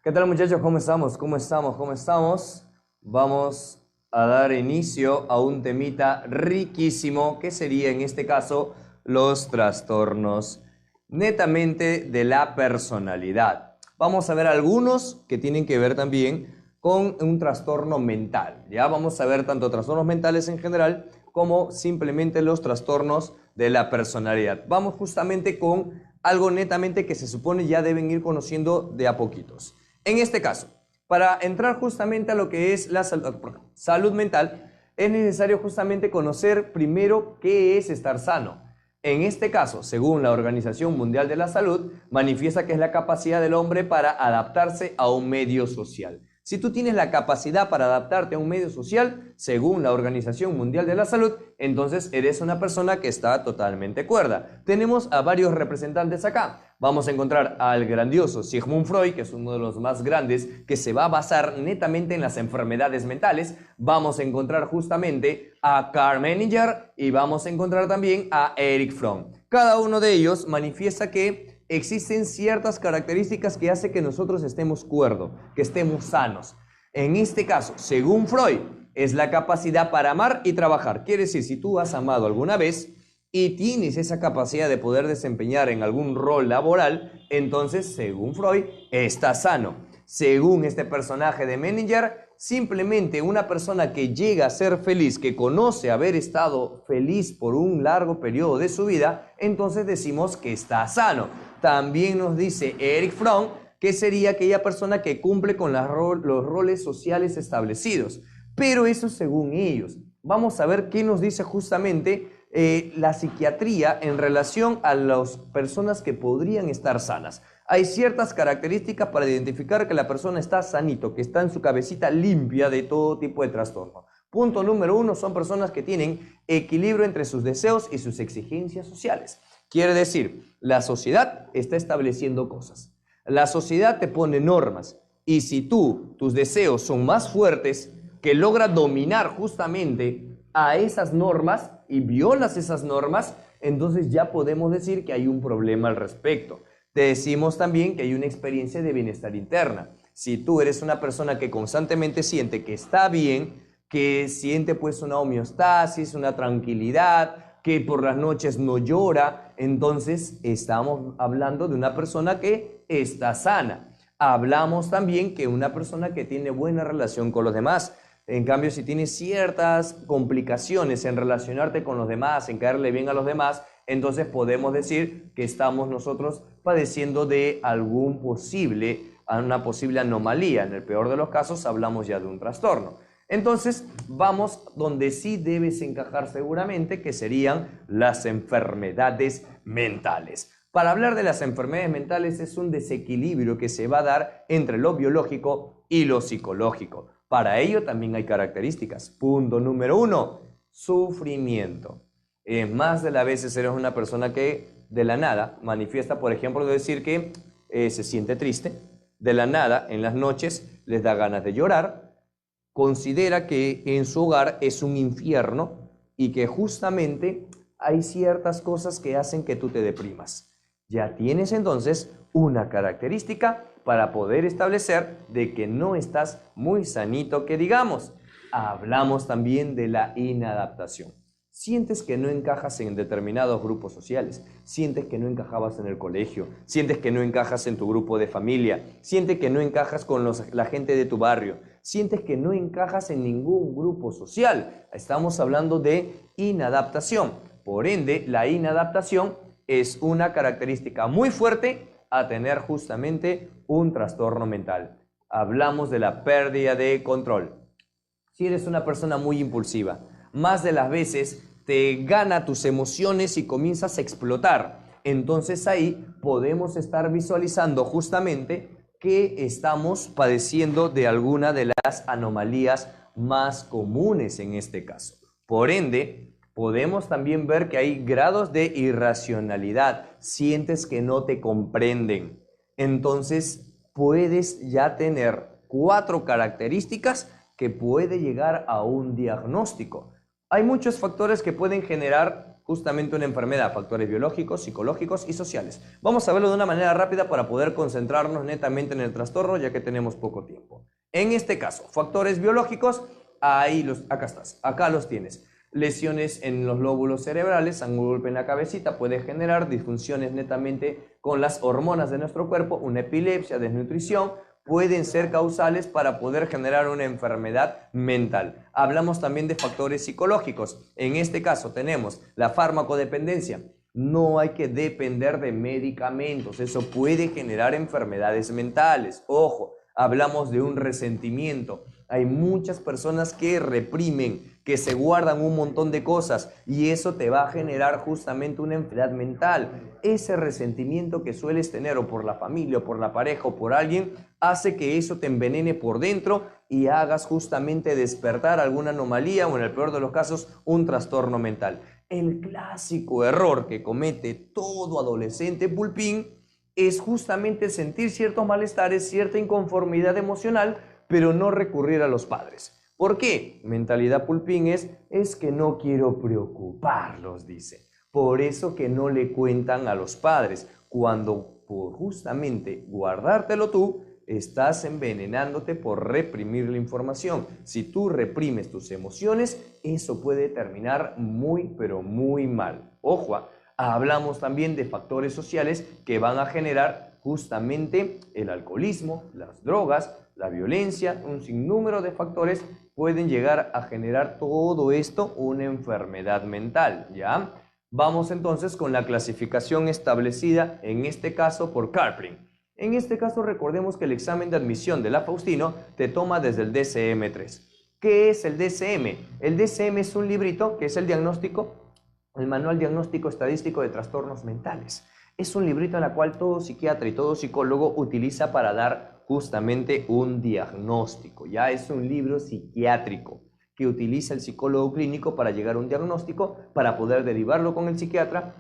¿Qué tal, muchachos? ¿Cómo estamos? ¿Cómo estamos? ¿Cómo estamos? Vamos a dar inicio a un temita riquísimo que sería en este caso los trastornos netamente de la personalidad. Vamos a ver algunos que tienen que ver también con un trastorno mental. Ya vamos a ver tanto trastornos mentales en general como simplemente los trastornos de la personalidad. Vamos justamente con algo netamente que se supone ya deben ir conociendo de a poquitos. En este caso, para entrar justamente a lo que es la salud mental, es necesario justamente conocer primero qué es estar sano. En este caso, según la Organización Mundial de la Salud, manifiesta que es la capacidad del hombre para adaptarse a un medio social. Si tú tienes la capacidad para adaptarte a un medio social, según la Organización Mundial de la Salud, entonces eres una persona que está totalmente cuerda. Tenemos a varios representantes acá. Vamos a encontrar al grandioso Sigmund Freud, que es uno de los más grandes, que se va a basar netamente en las enfermedades mentales. Vamos a encontrar justamente a Karl Menninger y vamos a encontrar también a Erich Fromm. Cada uno de ellos manifiesta que existen ciertas características que hacen que nosotros estemos cuerdos, que estemos sanos. En este caso, según Freud, es la capacidad para amar y trabajar. Quiere decir, si tú has amado alguna vez y tienes esa capacidad de poder desempeñar en algún rol laboral, entonces, según Freud, estás sano. Según este personaje de Menninger, simplemente una persona que llega a ser feliz, que conoce haber estado feliz por un largo periodo de su vida, entonces decimos que está sano. También nos dice Erich Fromm que sería aquella persona que cumple con los roles sociales establecidos. Pero eso según ellos. Vamos a ver qué nos dice justamente la psiquiatría en relación a las personas que podrían estar sanas. Hay ciertas características para identificar que la persona está sanito, que está en su cabecita limpia de todo tipo de trastorno. Punto número 1, son personas que tienen equilibrio entre sus deseos y sus exigencias sociales. Quiere decir, la sociedad está estableciendo cosas. La sociedad te pone normas y si tus deseos son más fuertes, que logra dominar justamente a esas normas y violas esas normas, entonces ya podemos decir que hay un problema al respecto. Te decimos también que hay una experiencia de bienestar interna. Si tú eres una persona que constantemente siente que está bien, que siente pues una homeostasis, una tranquilidad, que por las noches no llora, entonces estamos hablando de una persona que está sana. Hablamos también que una persona que tiene buena relación con los demás. En cambio, si tienes ciertas complicaciones en relacionarte con los demás, en caerle bien a los demás, entonces podemos decir que estamos nosotros padeciendo de una posible anomalía. En el peor de los casos hablamos ya de un trastorno. Entonces vamos donde sí debes encajar seguramente, que serían las enfermedades mentales. Para hablar de las enfermedades mentales es un desequilibrio que se va a dar entre lo biológico y lo psicológico. Para ello también hay características. Punto número 1, sufrimiento. Más de las veces eres una persona que de la nada manifiesta, por ejemplo, de decir que se siente triste, de la nada en las noches les da ganas de llorar, considera que en su hogar es un infierno y que justamente hay ciertas cosas que hacen que tú te deprimas. Ya tienes entonces una característica para poder establecer de que no estás muy sanito, que digamos. Hablamos también de la inadaptación. Sientes que no encajas en determinados grupos sociales, sientes que no encajabas en el colegio, sientes que no encajas en tu grupo de familia, sientes que no encajas con la gente de tu barrio, sientes que no encajas en ningún grupo social. Estamos hablando de inadaptación. Por ende, la inadaptación es una característica muy fuerte a tener justamente un trastorno mental. Hablamos de la pérdida de control. Si eres una persona muy impulsiva, más de las veces te gana tus emociones y comienzas a explotar. Entonces ahí podemos estar visualizando justamente que estamos padeciendo de alguna de las anomalías más comunes en este caso. Por ende, podemos también ver que hay grados de irracionalidad. Sientes que no te comprenden. Entonces puedes ya tener 4 características que puede llegar a un diagnóstico. Hay muchos factores que pueden generar justamente una enfermedad, factores biológicos, psicológicos y sociales. Vamos a verlo de una manera rápida para poder concentrarnos netamente en el trastorno, ya que tenemos poco tiempo. En este caso, factores biológicos, acá estás, acá los tienes. Lesiones en los lóbulos cerebrales, un golpe en la cabecita puede generar disfunciones netamente con las hormonas de nuestro cuerpo, una epilepsia, desnutrición, pueden ser causales para poder generar una enfermedad mental. Hablamos también de factores psicológicos. En este caso tenemos la farmacodependencia. No hay que depender de medicamentos, eso puede generar enfermedades mentales. Ojo, hablamos de un resentimiento. Hay muchas personas que reprimen, que se guardan un montón de cosas y eso te va a generar justamente una enfermedad mental. Ese resentimiento que sueles tener o por la familia o por la pareja o por alguien hace que eso te envenene por dentro y hagas justamente despertar alguna anomalía o en el peor de los casos un trastorno mental. El clásico error que comete todo adolescente pulpín es justamente sentir ciertos malestares, cierta inconformidad emocional, pero no recurrir a los padres. ¿Por qué? Mentalidad pulpín es que no quiero preocuparlos, dice. Por eso que no le cuentan a los padres, cuando por justamente guardártelo tú, estás envenenándote por reprimir la información. Si tú reprimes tus emociones, eso puede terminar muy, pero muy mal. Ojo, hablamos también de factores sociales que van a generar justamente el alcoholismo, las drogas, la violencia, un sinnúmero de factores pueden llegar a generar todo esto una enfermedad mental, ¿ya? Vamos entonces con la clasificación establecida, en este caso por Karpling. En este caso recordemos que el examen de admisión de la Faustino te toma desde el DSM-3. ¿Qué es el DSM? El DSM es un librito que es el diagnóstico, el Manual Diagnóstico Estadístico de Trastornos Mentales. Es un librito en el cual todo psiquiatra y todo psicólogo utiliza para dar justamente un diagnóstico. Ya es un libro psiquiátrico que utiliza el psicólogo clínico para llegar a un diagnóstico, para poder derivarlo con el psiquiatra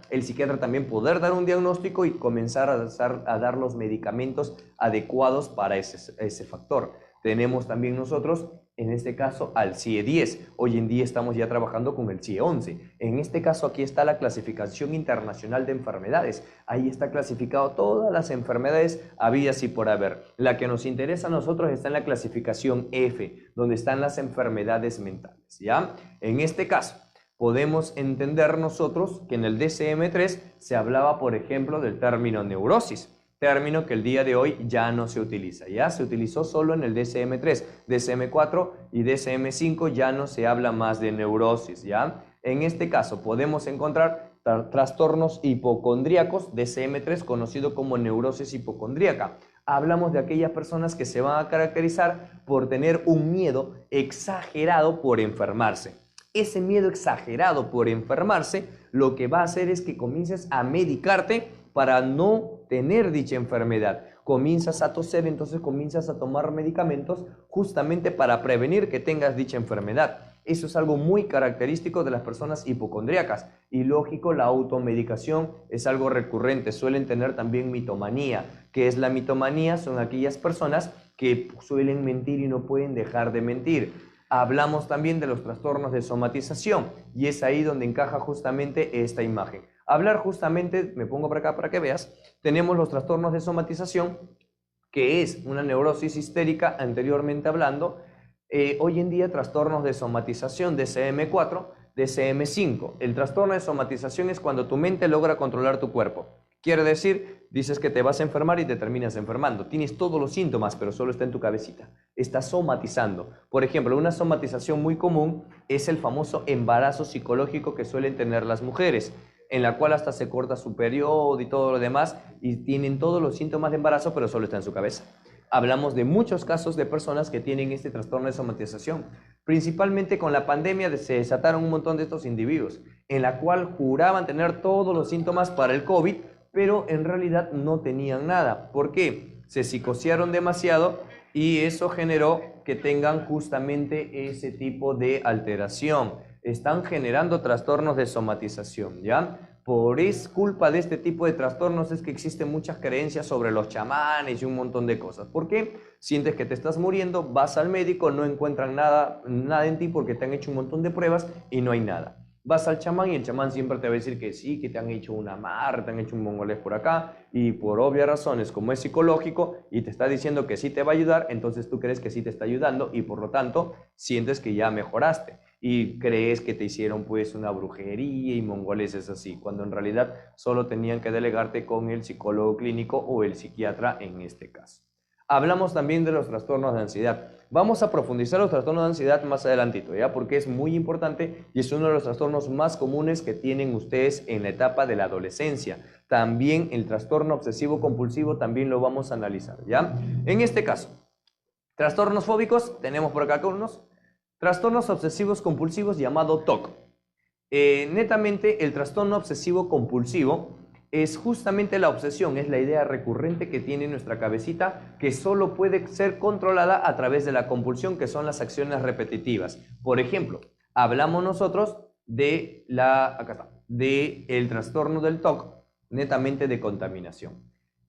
también poder dar un diagnóstico y comenzar a dar los medicamentos adecuados para ese factor. Tenemos también nosotros, en este caso, al CIE-10. Hoy en día estamos ya trabajando con el CIE-11. En este caso, aquí está la clasificación internacional de enfermedades. Ahí está clasificado todas las enfermedades habidas y por haber. La que nos interesa a nosotros está en la clasificación F, donde están las enfermedades mentales, ¿ya? En este caso, podemos entender nosotros que en el DSM-3 se hablaba, por ejemplo, del término neurosis. Término que el día de hoy ya no se utiliza, ya se utilizó solo en el DSM-3, DSM-4 y DSM-5 ya no se habla más de neurosis, ¿ya? En este caso podemos encontrar trastornos hipocondríacos, DSM-3 conocido como neurosis hipocondríaca. Hablamos de aquellas personas que se van a caracterizar por tener un miedo exagerado por enfermarse. Ese miedo exagerado por enfermarse lo que va a hacer es que comiences a medicarte para no tener dicha enfermedad. Comienzas a toser, entonces comienzas a tomar medicamentos justamente para prevenir que tengas dicha enfermedad. Eso es algo muy característico de las personas hipocondríacas. Y lógico, la automedicación es algo recurrente. Suelen tener también mitomanía. ¿Qué es la mitomanía? Son aquellas personas que suelen mentir y no pueden dejar de mentir. Hablamos también de los trastornos de somatización y es ahí donde encaja justamente esta imagen. Hablar justamente, me pongo por acá para que veas, tenemos los trastornos de somatización, que es una neurosis histérica anteriormente hablando. Hoy en día trastornos de somatización DSM-4, DSM-5. El trastorno de somatización es cuando tu mente logra controlar tu cuerpo. Quiere decir, dices que te vas a enfermar y te terminas enfermando. Tienes todos los síntomas, pero solo está en tu cabecita. Estás somatizando. Por ejemplo, una somatización muy común es el famoso embarazo psicológico que suelen tener las mujeres, en la cual hasta se corta su periodo y todo lo demás, y tienen todos los síntomas de embarazo, pero solo está en su cabeza. Hablamos de muchos casos de personas que tienen este trastorno de somatización. Principalmente con la pandemia se desataron un montón de estos individuos, en la cual juraban tener todos los síntomas para el COVID, pero en realidad no tenían nada. ¿Por qué? Se psicosearon demasiado y eso generó que tengan justamente ese tipo de alteración. Están generando trastornos de somatización, ¿ya? Culpa de este tipo de trastornos es que existen muchas creencias sobre los chamanes y un montón de cosas. ¿Por qué? Sientes que te estás muriendo, vas al médico, no encuentran nada en ti porque te han hecho un montón de pruebas y no hay nada. Vas al chamán y el chamán siempre te va a decir que sí, que te han hecho una amarre, te han hecho un mongolés por acá, y por obvias razones, como es psicológico y te está diciendo que sí te va a ayudar, entonces tú crees que sí te está ayudando y por lo tanto sientes que ya mejoraste y crees que te hicieron pues una brujería y mongoleses así, cuando en realidad solo tenían que delegarte con el psicólogo clínico o el psiquiatra en este caso. Hablamos también de los trastornos de ansiedad. Vamos a profundizar los trastornos de ansiedad más adelantito, ¿ya? Porque es muy importante y es uno de los trastornos más comunes que tienen ustedes en la etapa de la adolescencia. También el trastorno obsesivo compulsivo también lo vamos a analizar, ¿ya? En este caso, trastornos fóbicos, tenemos por acá algunos. Trastornos obsesivos compulsivos llamado TOC. Netamente el trastorno obsesivo compulsivo es justamente la obsesión, es la idea recurrente que tiene nuestra cabecita que solo puede ser controlada a través de la compulsión, que son las acciones repetitivas. Por ejemplo, hablamos nosotros de el trastorno del TOC, netamente de contaminación.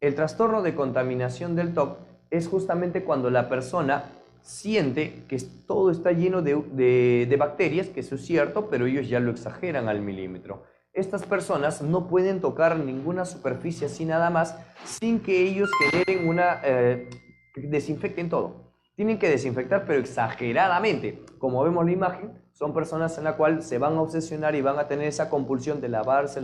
El trastorno de contaminación del TOC es justamente cuando la persona siente que todo está lleno de bacterias, que eso es cierto, pero ellos ya lo exageran al milímetro. Estas personas no pueden tocar ninguna superficie así nada más sin que ellos generen desinfecten todo. Tienen que desinfectar, pero exageradamente. Como vemos la imagen, son personas en la cual se van a obsesionar y van a tener esa compulsión de lavarse,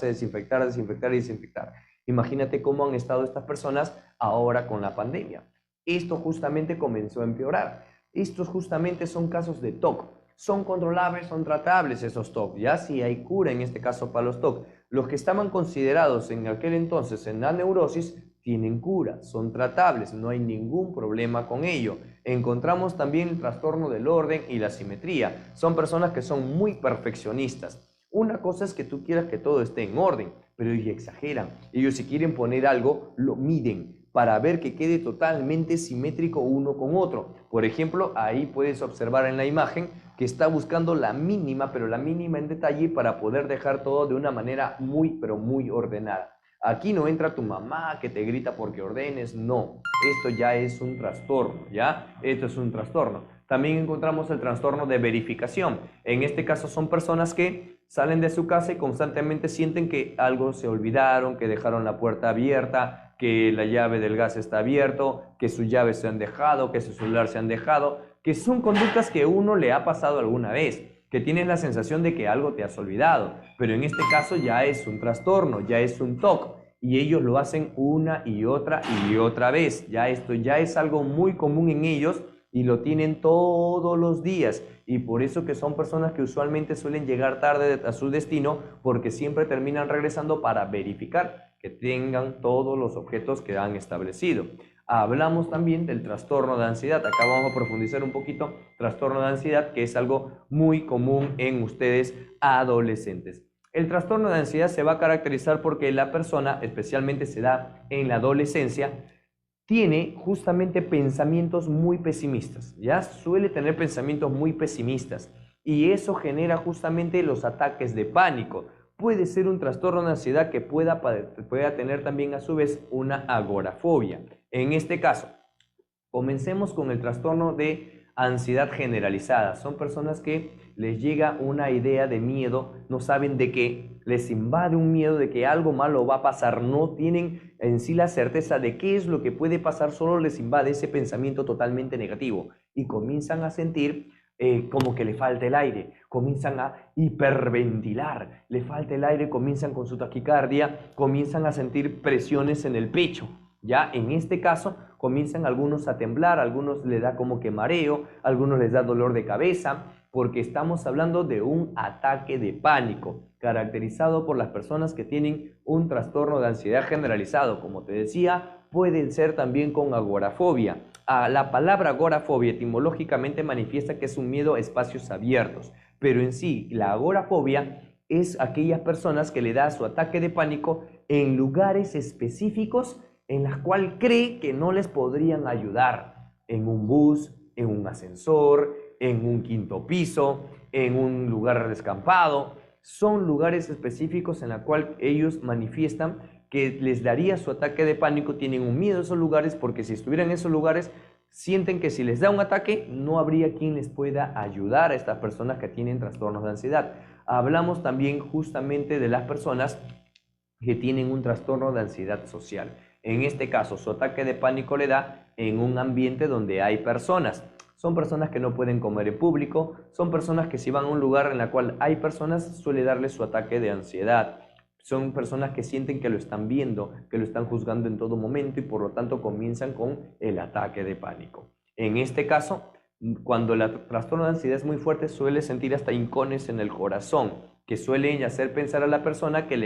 desinfectar, desinfectar y desinfectar. Imagínate cómo han estado estas personas ahora con la pandemia. Esto justamente comenzó a empeorar. Estos justamente son casos de TOC. Son controlables, son tratables esos TOC, ya si hay cura en este caso para los TOC. Los que estaban considerados en aquel entonces en la neurosis tienen cura, son tratables, no hay ningún problema con ello. Encontramos también el trastorno del orden y la simetría. Son personas que son muy perfeccionistas. Una cosa es que tú quieras que todo esté en orden, pero ellos exageran. Ellos si quieren poner algo, lo miden para ver que quede totalmente simétrico uno con otro. Por ejemplo, ahí puedes observar en la imagen que está buscando la mínima, pero la mínima en detalle para poder dejar todo de una manera muy, pero muy ordenada. Aquí no entra tu mamá que te grita porque ordenes, no. Esto ya es un trastorno, ¿ya? Esto es un trastorno. También encontramos el trastorno de verificación. En este caso son personas que salen de su casa y constantemente sienten que algo se olvidaron, que dejaron la puerta abierta, que la llave del gas está abierto, que sus llaves se han dejado, que su celular se han dejado, que son conductas que uno le ha pasado alguna vez, que tienes la sensación de que algo te has olvidado, pero en este caso ya es un trastorno, ya es un TOC, y ellos lo hacen una y otra vez. Ya esto ya es algo muy común en ellos y lo tienen todos los días, y por eso que son personas que usualmente suelen llegar tarde a su destino, porque siempre terminan regresando para verificar que tengan todos los objetos que han establecido. Hablamos también del trastorno de ansiedad. Acá vamos a profundizar un poquito. Trastorno de ansiedad, que es algo muy común en ustedes adolescentes. El trastorno de ansiedad se va a caracterizar porque la persona, especialmente se da en la adolescencia, tiene justamente pensamientos muy pesimistas, ya suele tener pensamientos muy pesimistas, y eso genera justamente los ataques de pánico. Puede ser un trastorno de ansiedad que pueda tener también a su vez una agorafobia. En este caso, comencemos con el trastorno de ansiedad generalizada. Son personas que les llega una idea de miedo, no saben de qué, les invade un miedo de que algo malo va a pasar, no tienen en sí la certeza de qué es lo que puede pasar, solo les invade ese pensamiento totalmente negativo y comienzan a sentir como que le falta el aire, comienzan a hiperventilar, le falta el aire, comienzan con su taquicardia, comienzan a sentir presiones en el pecho. Ya en este caso comienzan algunos a temblar, algunos les da como que mareo, algunos les da dolor de cabeza, porque estamos hablando de un ataque de pánico caracterizado por las personas que tienen un trastorno de ansiedad generalizado. Como te decía, pueden ser también con agorafobia. La palabra agorafobia etimológicamente manifiesta que es un miedo a espacios abiertos, pero en sí la agorafobia es aquellas personas que le da su ataque de pánico en lugares específicos en las cuales cree que no les podrían ayudar, en un bus, en un ascensor, en un quinto piso, en un lugar descampado. Son lugares específicos en los cuales ellos manifiestan que les daría su ataque de pánico, tienen un miedo a esos lugares porque si estuvieran en esos lugares sienten que si les da un ataque no habría quien les pueda ayudar a estas personas que tienen trastornos de ansiedad. Hablamos también justamente de las personas que tienen un trastorno de ansiedad social. En este caso, su ataque de pánico le da en un ambiente donde hay personas. Son personas que no pueden comer en público, son personas que si van a un lugar en el cual hay personas, suele darles su ataque de ansiedad. Son personas que sienten que lo están viendo, que lo están juzgando en todo momento y por lo tanto comienzan con el ataque de pánico. En este caso, cuando el trastorno de ansiedad es muy fuerte, suele sentir hasta hincones en el corazón, que suelen hacer pensar a la persona que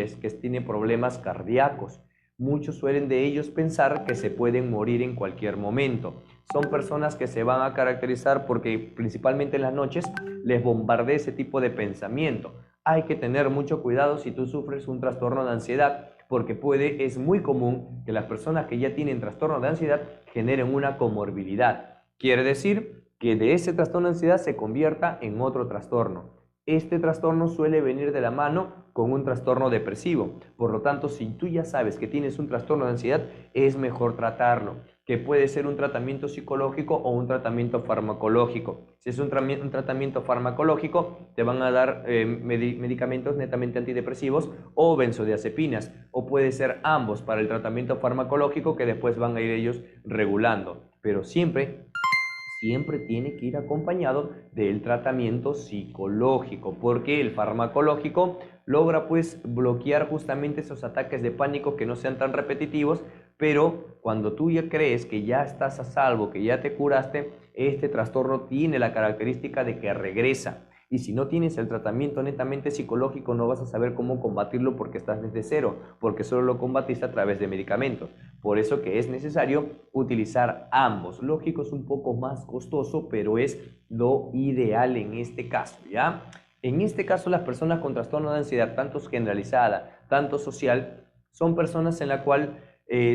tiene problemas cardíacos. Muchos suelen de ellos pensar que se pueden morir en cualquier momento. Son personas que se van a caracterizar porque principalmente en las noches les bombardea ese tipo de pensamiento. Hay que tener mucho cuidado si tú sufres un trastorno de ansiedad, porque es muy común que las personas que ya tienen trastorno de ansiedad generen una comorbilidad. Quiere decir que de ese trastorno de ansiedad se convierta en otro trastorno. Este trastorno suele venir de la mano con un trastorno depresivo. Por lo tanto, si tú ya sabes que tienes un trastorno de ansiedad, es mejor tratarlo, que puede ser un tratamiento psicológico o un tratamiento farmacológico. Si es un tratamiento farmacológico, te van a dar medicamentos netamente antidepresivos o benzodiazepinas, o puede ser ambos para el tratamiento farmacológico que después van a ir ellos regulando. Pero siempre tiene que ir acompañado del tratamiento psicológico, porque el farmacológico logra pues bloquear justamente esos ataques de pánico que no sean tan repetitivos, pero cuando tú ya crees que ya estás a salvo, que ya te curaste, este trastorno tiene la característica de que regresa. Y si no tienes el tratamiento netamente psicológico, no vas a saber cómo combatirlo porque estás desde cero, porque solo lo combatiste a través de medicamentos. Por eso que es necesario utilizar ambos. Lógico, es un poco más costoso, pero es lo ideal en este caso, ¿ya? En este caso, las personas con trastorno de ansiedad, tanto generalizada, tanto social, son personas en la cual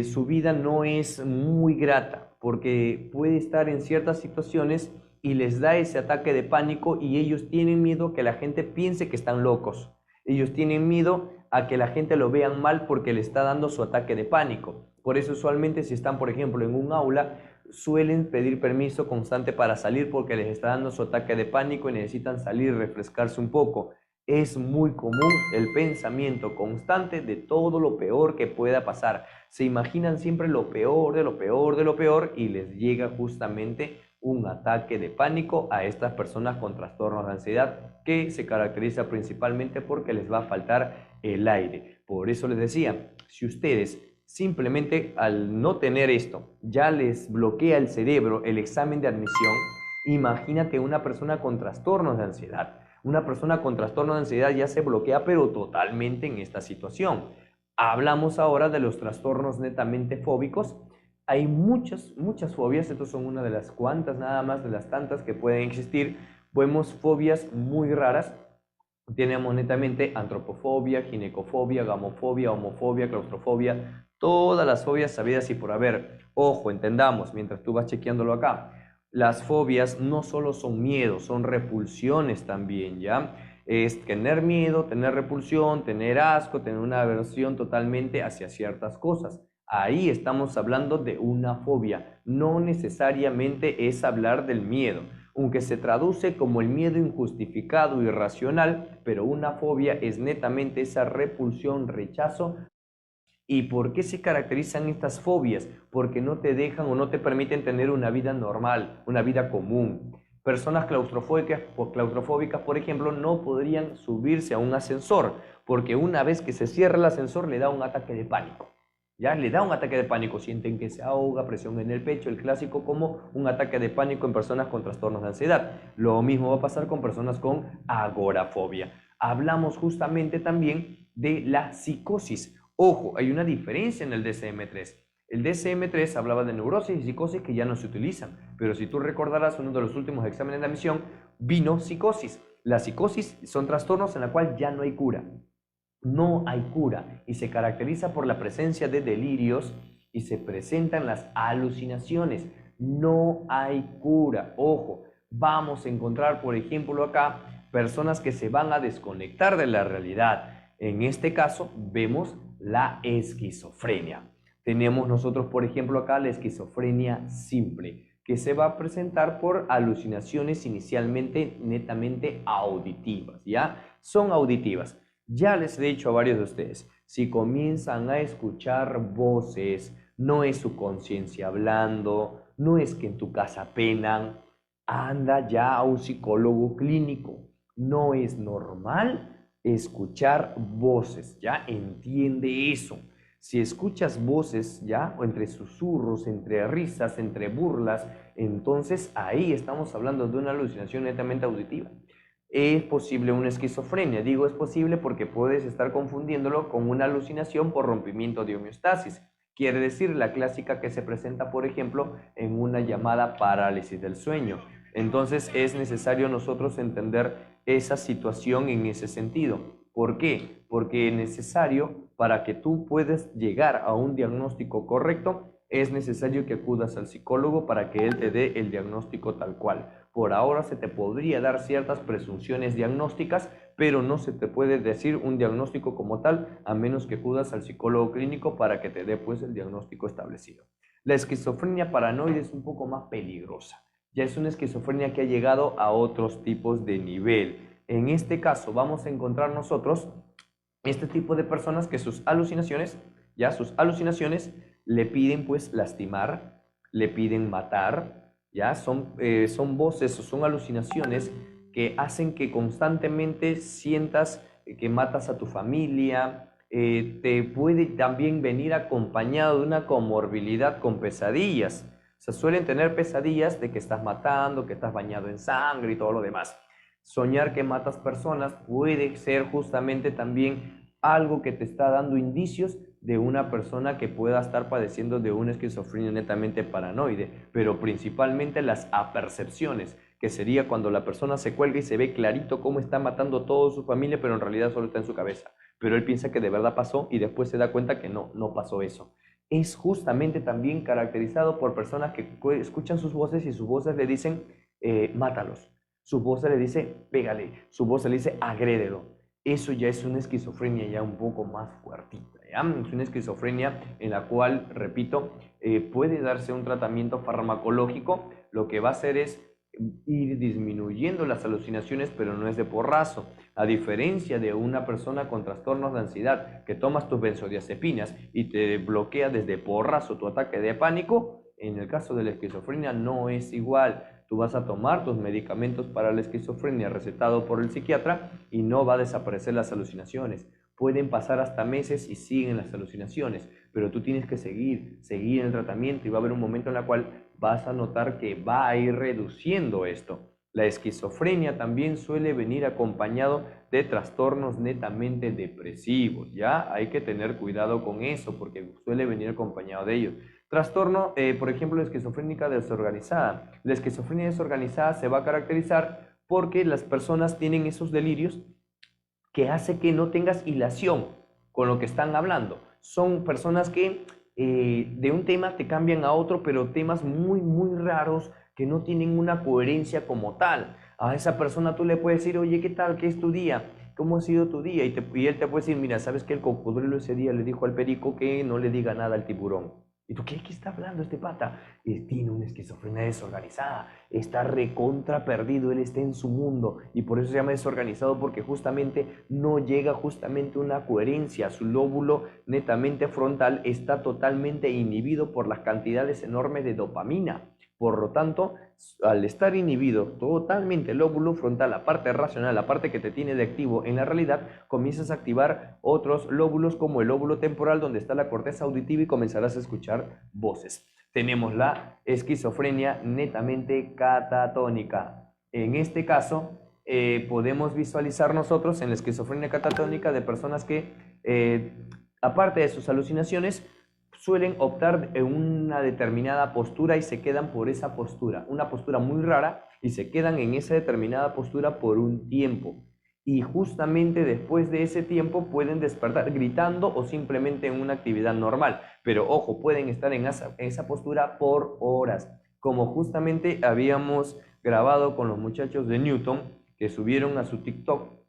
su vida no es muy grata, porque puede estar en ciertas situaciones y les da ese ataque de pánico y ellos tienen miedo que la gente piense que están locos. Ellos tienen miedo a que la gente lo vean mal porque le está dando su ataque de pánico. Por eso usualmente si están, por ejemplo, en un aula, suelen pedir permiso constante para salir porque les está dando su ataque de pánico y necesitan salir, refrescarse un poco. Es muy común el pensamiento constante de todo lo peor que pueda pasar. Se imaginan siempre lo peor, de lo peor, de lo peor y les llega justamente un ataque de pánico a estas personas con trastornos de ansiedad que se caracteriza principalmente porque les va a faltar el aire. Por eso les decía, si ustedes simplemente al no tener esto ya les bloquea el cerebro el examen de admisión, imagínate una persona con trastornos de ansiedad. Una persona con trastorno de ansiedad ya se bloquea pero totalmente en esta situación. Hablamos ahora de los trastornos netamente fóbicos. Hay muchas fobias, estas son una de las cuantas nada más de las tantas que pueden existir. Vemos fobias muy raras. Tenemos netamente antropofobia, ginecofobia, gamofobia, homofobia, claustrofobia, todas las fobias sabidas y por haber. Ojo, entendamos, mientras tú vas chequeándolo acá, las fobias no solo son miedos, son repulsiones también, ¿ya? Es tener miedo, tener repulsión, tener asco, tener una aversión totalmente hacia ciertas cosas. Ahí estamos hablando de una fobia, no necesariamente es hablar del miedo, aunque se traduce como el miedo injustificado, irracional, pero una fobia es netamente esa repulsión, rechazo. ¿Y por qué se caracterizan estas fobias? Porque no te dejan o no te permiten tener una vida normal, una vida común. Personas claustrofóbicas, por ejemplo, no podrían subirse a un ascensor, porque una vez que se cierra el ascensor le da un ataque de pánico. Ya le da un ataque de pánico, sienten que se ahoga, presión en el pecho, el clásico como un ataque de pánico en personas con trastornos de ansiedad. Lo mismo va a pasar con personas con agorafobia. Hablamos justamente también de la psicosis. Ojo, hay una diferencia en el DSM-3. El DSM-3 hablaba de neurosis y psicosis que ya no se utilizan, pero si tú recordarás uno de los últimos exámenes de admisión, vino psicosis. La psicosis son trastornos en la cual ya no hay cura. No hay cura y se caracteriza por la presencia de delirios y se presentan las alucinaciones. No hay cura. Ojo, vamos a encontrar, por ejemplo, acá personas que se van a desconectar de la realidad. En este caso, vemos la esquizofrenia. Tenemos nosotros, por ejemplo, acá la esquizofrenia simple. que se va a presentar por alucinaciones inicialmente netamente auditivas, ¿ya? Son auditivas. Ya les he dicho a varios de ustedes, si comienzan a escuchar voces, no es su conciencia hablando, no es que en tu casa penan, anda ya a un psicólogo clínico. No es normal escuchar voces, ¿ya? Entiende eso. Si escuchas voces, ¿ya? O entre susurros, entre risas, entre burlas, entonces ahí estamos hablando de una alucinación netamente auditiva. Es posible una esquizofrenia. Digo es posible porque puedes estar confundiéndolo con una alucinación por rompimiento de homeostasis. Quiere decir la clásica que se presenta, por ejemplo, en una llamada parálisis del sueño. Entonces es necesario nosotros entender esa situación en ese sentido. ¿Por qué? Porque es necesario, para que tú puedas llegar a un diagnóstico correcto, es necesario que acudas al psicólogo para que él te dé el diagnóstico tal cual. Por ahora se te podría dar ciertas presunciones diagnósticas, pero no se te puede decir un diagnóstico como tal a menos que acudas al psicólogo clínico para que te dé pues el diagnóstico establecido. La esquizofrenia paranoide es un poco más peligrosa. Ya es una esquizofrenia que ha llegado a otros tipos de nivel. En este caso vamos a encontrar nosotros este tipo de personas que sus alucinaciones, ya sus alucinaciones le piden pues lastimar, le piden matar, ya son voces o son alucinaciones que hacen que constantemente sientas que matas a tu familia. Te puede también venir acompañado de una comorbilidad con pesadillas. O sea, suelen tener pesadillas de que estás matando, que estás bañado en sangre y todo lo demás. Soñar que matas personas puede ser justamente también algo que te está dando indicios de una persona que pueda estar padeciendo de una esquizofrenia netamente paranoide, pero principalmente las apercepciones, que sería cuando la persona se cuelga y se ve clarito cómo está matando a toda su familia, pero en realidad solo está en su cabeza. Pero él piensa que de verdad pasó y después se da cuenta que no pasó eso. Es justamente también caracterizado por personas que escuchan sus voces y sus voces le dicen, mátalos. Su voz le dice, pégale. Su voz le dice, agrédelo. Eso ya es una esquizofrenia ya un poco más fuertita, ¿ya? Es una esquizofrenia en la cual, repito, puede darse un tratamiento farmacológico. Lo que va a hacer es ir disminuyendo las alucinaciones, pero no es de porrazo. A diferencia de una persona con trastornos de ansiedad, que tomas tus benzodiazepinas y te bloquea desde porrazo tu ataque de pánico, en el caso de la esquizofrenia no es igual. Tú vas a tomar tus medicamentos para la esquizofrenia recetado por el psiquiatra y no va a desaparecer las alucinaciones. Pueden pasar hasta meses y siguen las alucinaciones, pero tú tienes que seguir el tratamiento y va a haber un momento en el cual vas a notar que va a ir reduciendo esto. La esquizofrenia también suele venir acompañado de trastornos netamente depresivos, ¿ya? Hay que tener cuidado con eso porque suele venir acompañado de ellos. Trastorno, por ejemplo, la esquizofrénica desorganizada. La esquizofrenia desorganizada se va a caracterizar porque las personas tienen esos delirios que hace que no tengas hilación con lo que están hablando. Son personas que de un tema te cambian a otro, pero temas muy raros que no tienen una coherencia como tal. A esa persona tú le puedes decir, oye, ¿qué tal? ¿Qué es tu día? ¿Cómo ha sido tu día? Y él te puede decir, mira, ¿sabes que el cocodrilo ese día le dijo al perico que no le diga nada al tiburón? ¿Y tú qué está hablando este pata? Tiene una esquizofrenia desorganizada, está recontra perdido, él está en su mundo y por eso se llama desorganizado porque justamente no llega justamente a una coherencia, su lóbulo netamente frontal está totalmente inhibido por las cantidades enormes de dopamina. Por lo tanto, al estar inhibido totalmente el lóbulo frontal, la parte racional, la parte que te tiene de activo en la realidad, comienzas a activar otros lóbulos como el lóbulo temporal donde está la corteza auditiva y comenzarás a escuchar voces. Tenemos la esquizofrenia netamente catatónica. En este caso, podemos visualizar nosotros en la esquizofrenia catatónica de personas que, aparte de sus alucinaciones, suelen optar en una determinada postura y se quedan por esa postura, una postura muy rara, y se quedan en esa determinada postura por un tiempo. Y justamente después de ese tiempo pueden despertar gritando o simplemente en una actividad normal. Pero ojo, pueden estar en esa postura por horas, como justamente habíamos grabado con los muchachos de Newton que subieron a su TikTok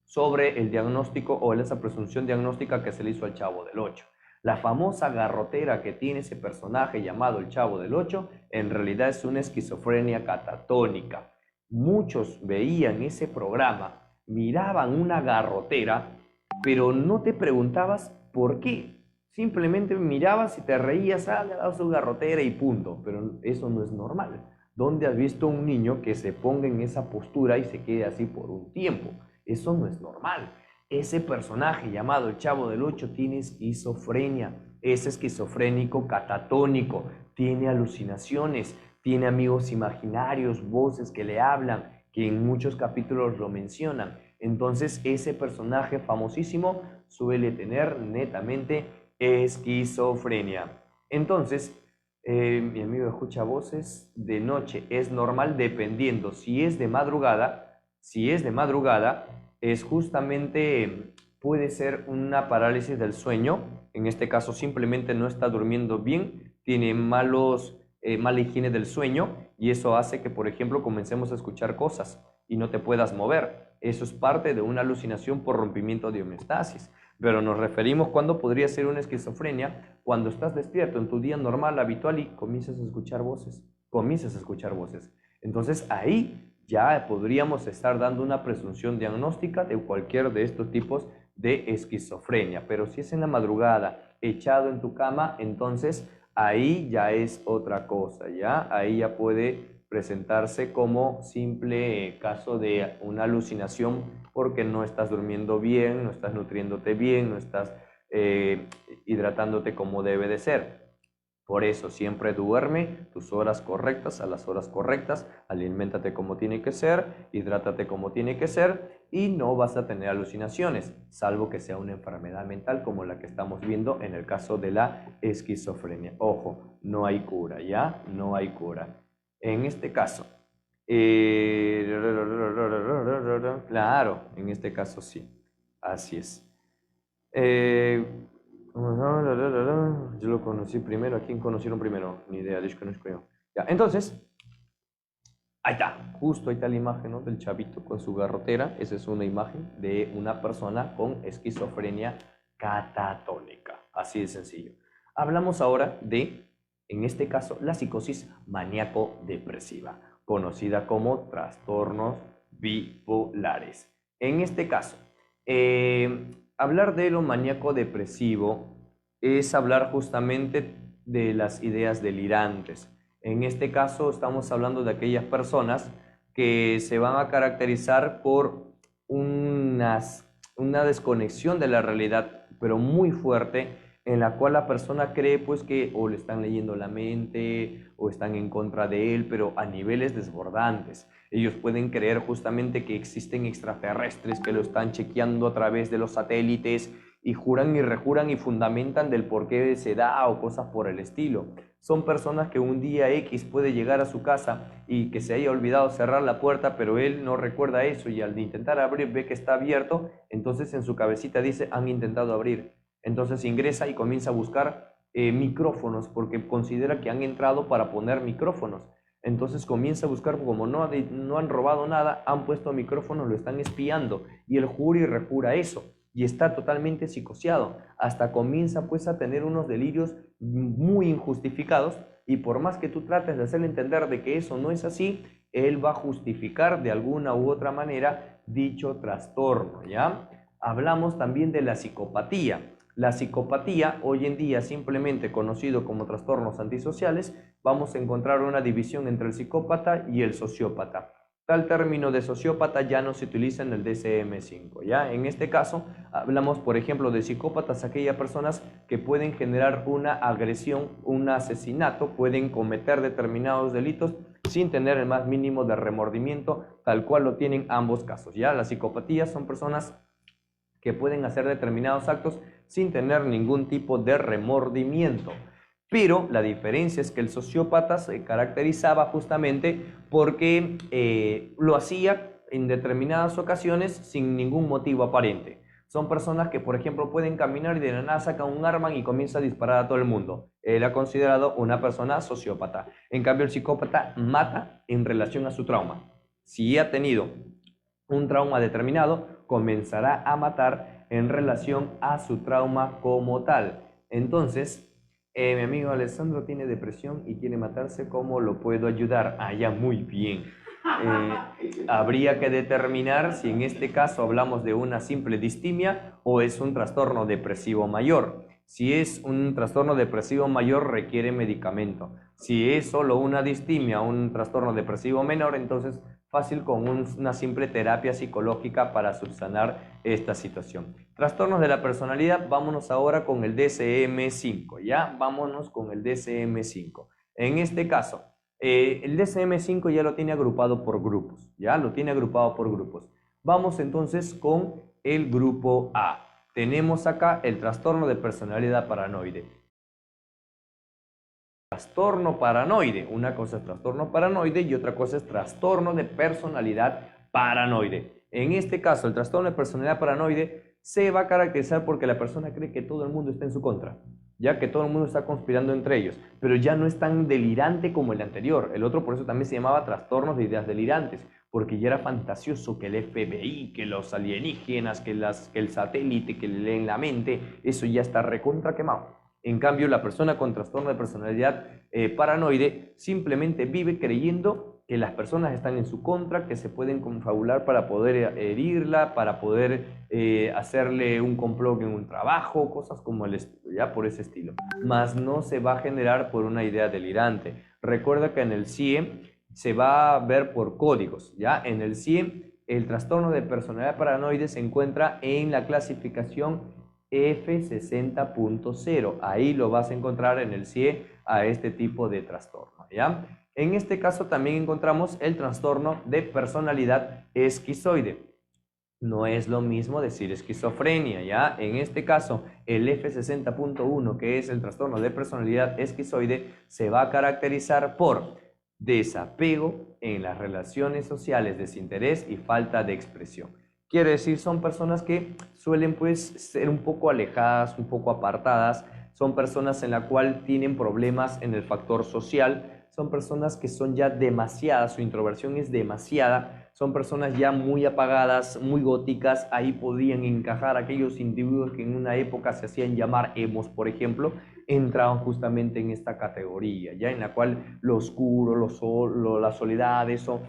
sobre el diagnóstico o esa presunción diagnóstica que se le hizo al Chavo del 8. La famosa garrotera que tiene ese personaje llamado el Chavo del Ocho, en realidad es una esquizofrenia catatónica. Muchos veían ese programa, miraban una garrotera, pero no te preguntabas por qué. Simplemente mirabas y te reías, le ha dado su garrotera y punto. Pero eso no es normal. ¿Dónde has visto a un niño que se ponga en esa postura y se quede así por un tiempo? Eso no es normal. Ese personaje llamado el Chavo del Ocho tiene esquizofrenia, es esquizofrénico catatónico, tiene alucinaciones, tiene amigos imaginarios, voces que le hablan, que en muchos capítulos lo mencionan. Entonces ese personaje famosísimo suele tener netamente esquizofrenia. Entonces, mi amigo escucha voces de noche, es normal dependiendo si es de madrugada, es justamente, puede ser una parálisis del sueño, en este caso simplemente no está durmiendo bien, tiene mala higiene del sueño y eso hace que, por ejemplo, comencemos a escuchar cosas y no te puedas mover. Eso es parte de una alucinación por rompimiento de homeostasis. Pero nos referimos cuando podría ser una esquizofrenia, cuando estás despierto en tu día normal, habitual y comienzas a escuchar voces, Entonces ahí ya podríamos estar dando una presunción diagnóstica de cualquier de estos tipos de esquizofrenia. Pero si es en la madrugada, echado en tu cama, entonces ahí ya es otra cosa, ¿ya? Ahí ya puede presentarse como simple caso de una alucinación porque no estás durmiendo bien, no estás nutriéndote bien, no estás hidratándote como debe de ser. Por eso siempre duerme tus horas correctas, a las horas correctas, aliméntate como tiene que ser, hidrátate como tiene que ser y no vas a tener alucinaciones, salvo que sea una enfermedad mental como la que estamos viendo en el caso de la esquizofrenia. Ojo, no hay cura, ¿ya? No hay cura. En este caso, claro, en este caso sí, así es. Eh, yo lo conocí primero. ¿A quién conocieron primero? Ni idea, desconozco yo. Ya, entonces, ahí está. Justo ahí está la imagen, ¿no? Del chavito con su garrotera. Esa es una imagen de una persona con esquizofrenia catatónica. Así de sencillo. Hablamos ahora de, en este caso, la psicosis maníaco-depresiva, conocida como trastornos bipolares. En este caso, hablar de lo maníaco depresivo es hablar justamente de las ideas delirantes. En este caso estamos hablando de aquellas personas que se van a caracterizar por una desconexión de la realidad, pero muy fuerte, en la cual la persona cree pues que o le están leyendo la mente o están en contra de él, pero a niveles desbordantes. Ellos pueden creer justamente que existen extraterrestres que lo están chequeando a través de los satélites y juran y rejuran y fundamentan del por qué se da o cosas por el estilo. Son personas que un día X puede llegar a su casa y que se haya olvidado cerrar la puerta, pero él no recuerda eso y al intentar abrir ve que está abierto, entonces en su cabecita dice, han intentado abrir. Entonces ingresa y comienza a buscar micrófonos porque considera que han entrado para poner micrófonos. Entonces comienza a buscar, como no han robado nada, han puesto micrófonos, lo están espiando y él jura y rejura eso y está totalmente psicoseado. Hasta comienza pues a tener unos delirios muy injustificados y por más que tú trates de hacerle entender de que eso no es así, él va a justificar de alguna u otra manera dicho trastorno, ¿ya? Hablamos también de la psicopatía. La psicopatía, hoy en día simplemente conocido como trastornos antisociales, vamos a encontrar una división entre el psicópata y el sociópata. Tal término de sociópata ya no se utiliza en el DSM-5, ¿ya? En este caso, hablamos, por ejemplo, de psicópatas, aquellas personas que pueden generar una agresión, un asesinato, pueden cometer determinados delitos sin tener el más mínimo de remordimiento, tal cual lo tienen ambos casos, ¿ya? Las psicopatías son personas que pueden hacer determinados actos sin tener ningún tipo de remordimiento. Pero la diferencia es que el sociópata se caracterizaba justamente porque lo hacía en determinadas ocasiones sin ningún motivo aparente. Son personas que, por ejemplo, pueden caminar y de la nada sacan un arma y comienza a disparar a todo el mundo. Él ha considerado una persona sociópata. En cambio, el psicópata mata en relación a su trauma. Si ha tenido un trauma determinado, comenzará a matar en relación a su trauma como tal. Entonces, mi amigo Alessandro tiene depresión y quiere matarse, ¿cómo lo puedo ayudar? Ah, ya, muy bien. Habría que determinar si en este caso hablamos de una simple distimia o es un trastorno depresivo mayor. Si es un trastorno depresivo mayor, requiere medicamento. Si es solo una distimia o un trastorno depresivo menor, entonces fácil con una simple terapia psicológica para subsanar esta situación. Trastornos de la personalidad, vámonos ahora con el DSM-5, ¿ya? Vámonos con el DSM-5. En este caso, el DSM-5 ya lo tiene agrupado por grupos, ¿ya? Lo tiene agrupado por grupos. Vamos entonces con el grupo A. Tenemos acá el trastorno de personalidad paranoide. Trastorno paranoide. Una cosa es trastorno paranoide y otra cosa es trastorno de personalidad paranoide. En este caso, el trastorno de personalidad paranoide se va a caracterizar porque la persona cree que todo el mundo está en su contra, ya que todo el mundo está conspirando entre ellos, pero ya no es tan delirante como el anterior. El otro por eso también se llamaba trastornos de ideas delirantes, porque ya era fantasioso que el FBI, que los alienígenas, que el satélite, que le leen la mente, eso ya está recontra quemado. En cambio, la persona con trastorno de personalidad paranoide simplemente vive creyendo que las personas están en su contra, que se pueden confabular para poder herirla, para poder hacerle un complot en un trabajo, cosas como ya por ese estilo. Mas no se va a generar por una idea delirante. Recuerda que en el CIE se va a ver por códigos, ¿ya? En el CIE el trastorno de personalidad paranoide se encuentra en la clasificación F60.0. Ahí lo vas a encontrar en el CIE a este tipo de trastorno, ¿ya? En este caso también encontramos el trastorno de personalidad esquizoide. No es lo mismo decir esquizofrenia, ¿ya? En este caso, el F60.1, que es el trastorno de personalidad esquizoide, se va a caracterizar por desapego en las relaciones sociales, desinterés y falta de expresión. Quiere decir, son personas que suelen pues ser un poco alejadas, un poco apartadas, son personas en la cual tienen problemas en el factor social, son personas que son ya demasiadas, su introversión es demasiada, son personas ya muy apagadas, muy góticas. Ahí podrían encajar aquellos individuos que en una época se hacían llamar emos, por ejemplo, entraban justamente en esta categoría, ya en la cual lo oscuro, la soledad, eso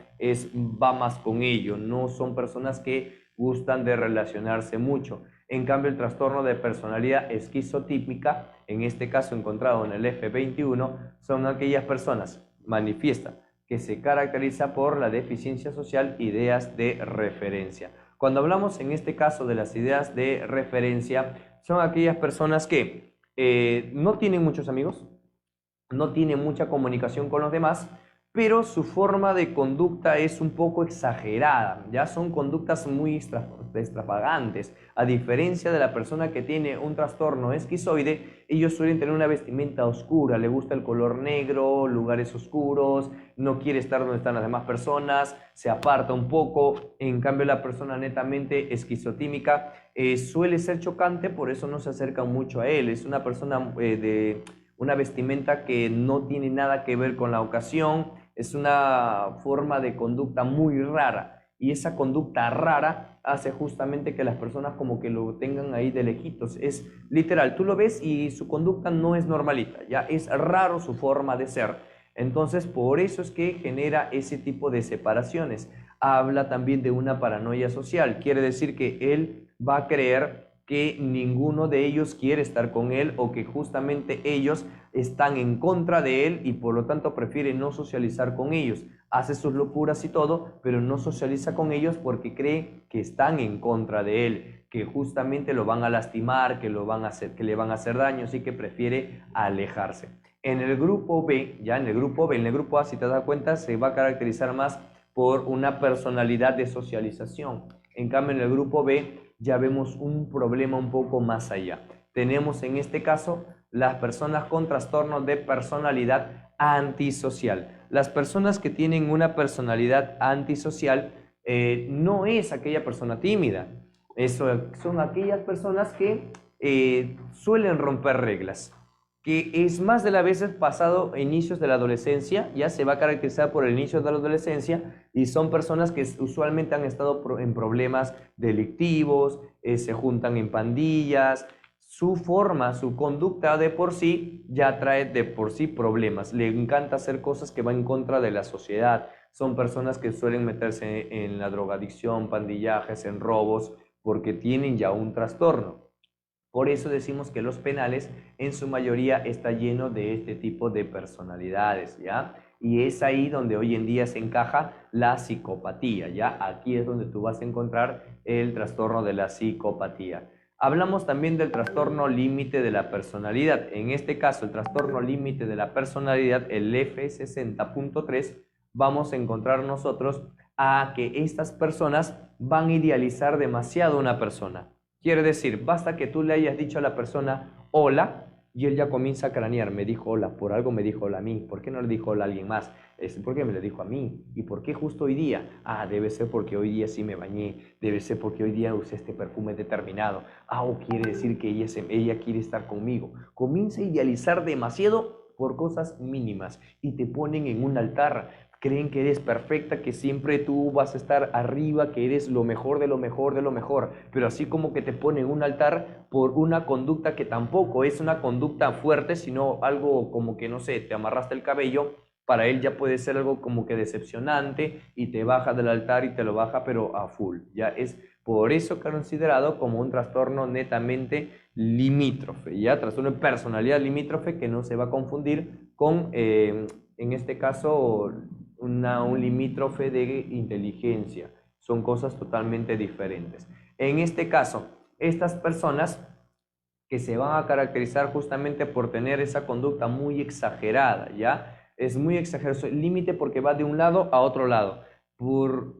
va más con ello, no son personas que gustan de relacionarse mucho. En cambio, el trastorno de personalidad esquizotípica, en este caso encontrado en el F21, son aquellas personas, manifiesta, que se caracteriza por la deficiencia social, ideas de referencia. Cuando hablamos en este caso de las ideas de referencia, son aquellas personas que no tienen muchos amigos, no tienen mucha comunicación con los demás, pero su forma de conducta es un poco exagerada, ya son conductas muy extravagantes. A diferencia de la persona que tiene un trastorno esquizoide, ellos suelen tener una vestimenta oscura, le gusta el color negro, lugares oscuros, no quiere estar donde están las demás personas, se aparta un poco. En cambio, la persona netamente esquizotímica suele ser chocante, por eso no se acercan mucho a él. Es una persona de una vestimenta que no tiene nada que ver con la ocasión, es una forma de conducta muy rara, y esa conducta rara hace justamente que las personas como que lo tengan ahí de lejitos. Es literal, tú lo ves y su conducta no es normalita, ya es raro su forma de ser. Entonces, por eso es que genera ese tipo de separaciones. Habla también de una paranoia social, quiere decir que él va a creer que ninguno de ellos quiere estar con él, o que justamente ellos están en contra de él y por lo tanto prefiere no socializar con ellos. Hace sus locuras y todo, pero no socializa con ellos porque cree que están en contra de él, que justamente lo van a lastimar, que le van a hacer daño, así que prefiere alejarse. En el grupo B, en el grupo A, si te das cuenta, se va a caracterizar más por una personalidad de socialización. En cambio, en el grupo B ya vemos un problema un poco más allá. Tenemos en este caso las personas con trastornos de personalidad antisocial. Las personas que tienen una personalidad antisocial no es aquella persona tímida. Son aquellas personas que suelen romper reglas, que es más de las veces pasado inicios de la adolescencia, ya se va a caracterizar por el inicio de la adolescencia, y son personas que usualmente han estado en problemas delictivos, se juntan en pandillas, su forma, su conducta de por sí ya trae de por sí problemas. Le encanta hacer cosas que van en contra de la sociedad. Son personas que suelen meterse en la drogadicción, pandillajes, en robos, porque tienen ya un trastorno. Por eso decimos que los penales en su mayoría está lleno de este tipo de personalidades, ¿ya? Y es ahí donde hoy en día se encaja la psicopatía, ¿ya? Aquí es donde tú vas a encontrar el trastorno de la psicopatía. Hablamos también del trastorno límite de la personalidad. En este caso, el trastorno límite de la personalidad, el F60.3, vamos a encontrar nosotros a que estas personas van a idealizar demasiado a una persona. Quiere decir, basta que tú le hayas dicho a la persona hola y él ya comienza a cranear. Me dijo hola, por algo me dijo hola a mí. ¿Por qué no le dijo hola a alguien más? ¿Por qué me le dijo a mí? ¿Y por qué justo hoy día? Ah, debe ser porque hoy día sí me bañé. Debe ser porque hoy día usé este perfume determinado. Ah, o quiere decir que ella quiere estar conmigo. Comienza a idealizar demasiado por cosas mínimas y te ponen en un altar. Creen que eres perfecta, que siempre tú vas a estar arriba, que eres lo mejor de lo mejor de lo mejor, pero así como que te ponen un altar por una conducta que tampoco es una conducta fuerte, sino algo como que, no sé, te amarraste el cabello, para él ya puede ser algo como que decepcionante y te baja del altar y te lo baja pero a full, ya es por eso considerado como un trastorno netamente limítrofe, ya trastorno de personalidad limítrofe que no se va a confundir con, en este caso, un limítrofe de inteligencia. Son cosas totalmente diferentes. En este caso, estas personas que se van a caracterizar justamente por tener esa conducta muy exagerada, ¿ya? Es muy exagerado, el límite porque va de un lado a otro lado.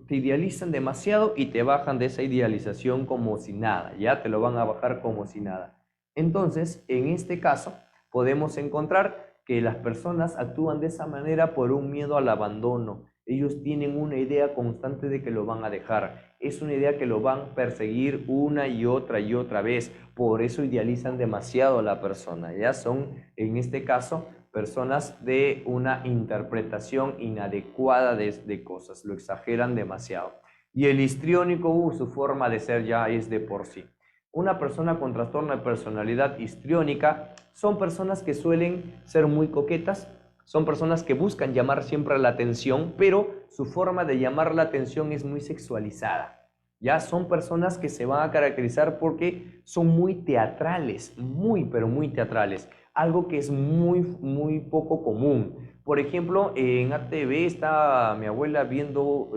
Te idealizan demasiado y te bajan de esa idealización como si nada, ¿ya? Te lo van a bajar como si nada. Entonces, en este caso, podemos encontrar que las personas actúan de esa manera por un miedo al abandono. Ellos tienen una idea constante de que lo van a dejar. Es una idea que lo van a perseguir una y otra vez. Por eso idealizan demasiado a la persona. Ya son, en este caso, personas de una interpretación inadecuada de cosas. Lo exageran demasiado. Y el histriónico, su forma de ser ya es de por sí. Una persona con trastorno de personalidad histriónica son personas que suelen ser muy coquetas, son personas que buscan llamar siempre la atención, pero su forma de llamar la atención es muy sexualizada. Ya son personas que se van a caracterizar porque son muy teatrales, muy, pero muy teatrales. Algo que es muy poco común. Por ejemplo, en ATV está mi abuela viendo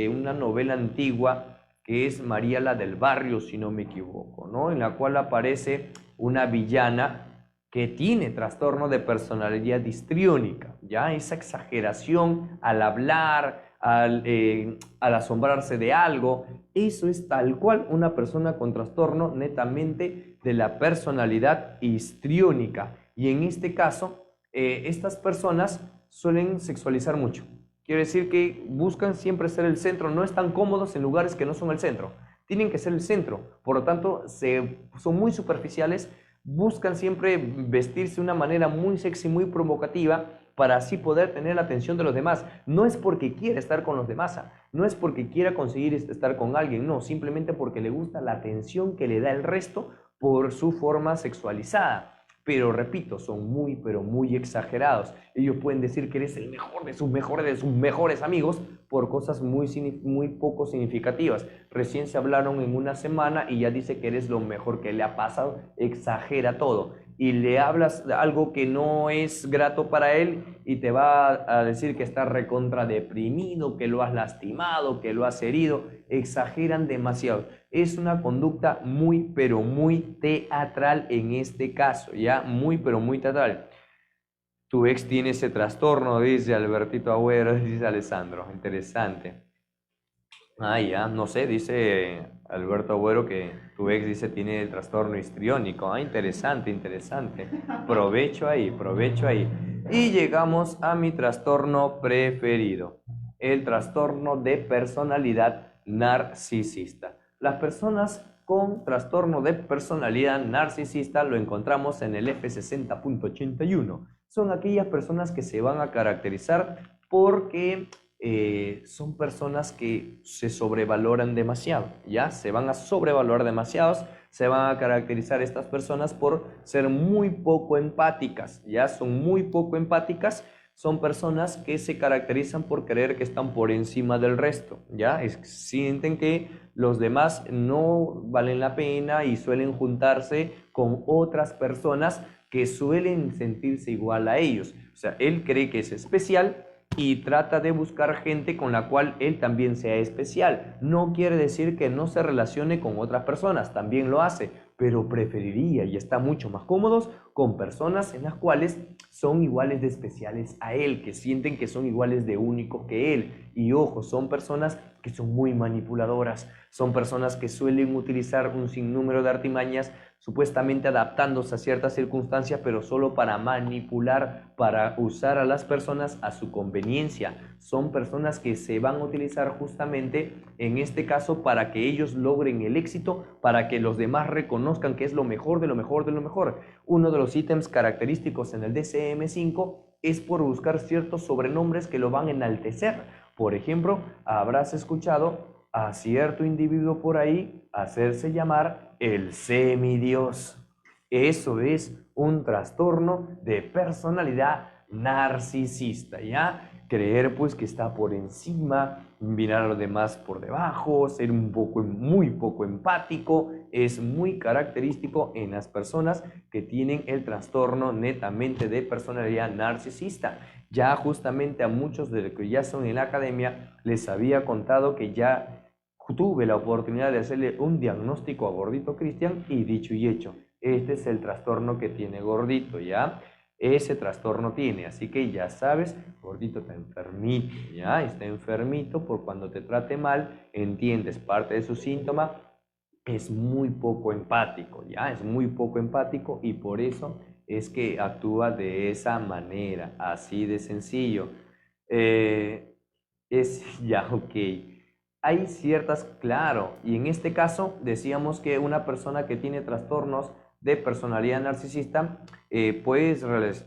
una novela antigua que es María la del Barrio, si no me equivoco, ¿no? En la cual aparece una villana que tiene trastorno de personalidad histriónica, ¿ya? Esa exageración al hablar, al asombrarse de algo, eso es tal cual una persona con trastorno netamente de la personalidad histriónica. Y en este caso, estas personas suelen sexualizar mucho. Quiere decir que buscan siempre ser el centro, no están cómodos en lugares que no son el centro. Tienen que ser el centro, por lo tanto, son muy superficiales, buscan siempre vestirse de una manera muy sexy, muy provocativa, para así poder tener la atención de los demás. No es porque quiera estar con los demás, no es porque quiera conseguir estar con alguien, no, simplemente porque le gusta la atención que le da el resto por su forma sexualizada. Pero repito, son muy, pero muy exagerados. Ellos pueden decir que eres el mejor de sus mejores amigos por cosas muy poco significativas. Recién se hablaron en una semana y ya dice que eres lo mejor que le ha pasado. Exagera todo. Y le hablas de algo que no es grato para él y te va a decir que está recontra deprimido, que lo has lastimado, que lo has herido. Exageran demasiado. Es una conducta muy, pero muy teatral en este caso, ¿ya? Muy, pero muy teatral. Tu ex tiene ese trastorno, dice Albertito Agüero, dice Alessandro. Interesante. Ah, ya, no sé, dice Alberto Agüero que tu ex dice tiene el trastorno histriónico. Ah, interesante, interesante. Provecho ahí, provecho ahí. Y llegamos a mi trastorno preferido, el trastorno de personalidad narcisista. Las personas con trastorno de personalidad narcisista lo encontramos en el F60.81. Son aquellas personas que se van a caracterizar porque son personas que se sobrevaloran demasiado, ¿ya? Se van a sobrevalorar demasiados Se van a caracterizar estas personas por ser muy poco empáticas, ya son muy poco empáticas. Son personas que se caracterizan por creer que están por encima del resto, ¿ya? Sienten que los demás no valen la pena y suelen juntarse con otras personas que suelen sentirse igual a ellos. O sea, él cree que es especial y trata de buscar gente con la cual él también sea especial. No quiere decir que no se relacione con otras personas, también lo hace, pero preferiría y está mucho más cómodos con personas en las cuales son iguales de especiales a él, que sienten que son iguales de únicos que él. Y ojo, son personas que son muy manipuladoras, son personas que suelen utilizar un sinnúmero de artimañas, supuestamente adaptándose a ciertas circunstancias, pero solo para manipular, para usar a las personas a su conveniencia. Son personas que se van a utilizar justamente en este caso para que ellos logren el éxito, para que los demás reconozcan que es lo mejor de lo mejor de lo mejor. Uno de los ítems característicos en el DCM5 es por buscar ciertos sobrenombres que lo van a enaltecer. Por ejemplo, habrás escuchado a cierto individuo por ahí hacerse llamar el semidios. Eso es un trastorno de personalidad narcisista, ¿ya? Creer pues que está por encima, mirar a los demás por debajo, ser muy poco empático, es muy característico en las personas que tienen el trastorno netamente de personalidad narcisista. Ya justamente a muchos de los que ya son en la academia les había contado que ya tuve la oportunidad de hacerle un diagnóstico a Gordito Cristian y dicho y hecho, este es el trastorno que tiene Gordito, ¿ya? Ese trastorno tiene, así que ya sabes, Gordito está enfermito, ¿ya? Está enfermito por cuando te trate mal, entiendes parte de su síntoma, es muy poco empático, ¿ya? Es muy poco empático y por eso es que actúa de esa manera, así de sencillo. Ya, ok. Hay ciertas, claro, y en este caso decíamos que una persona que tiene trastornos de personalidad narcisista puede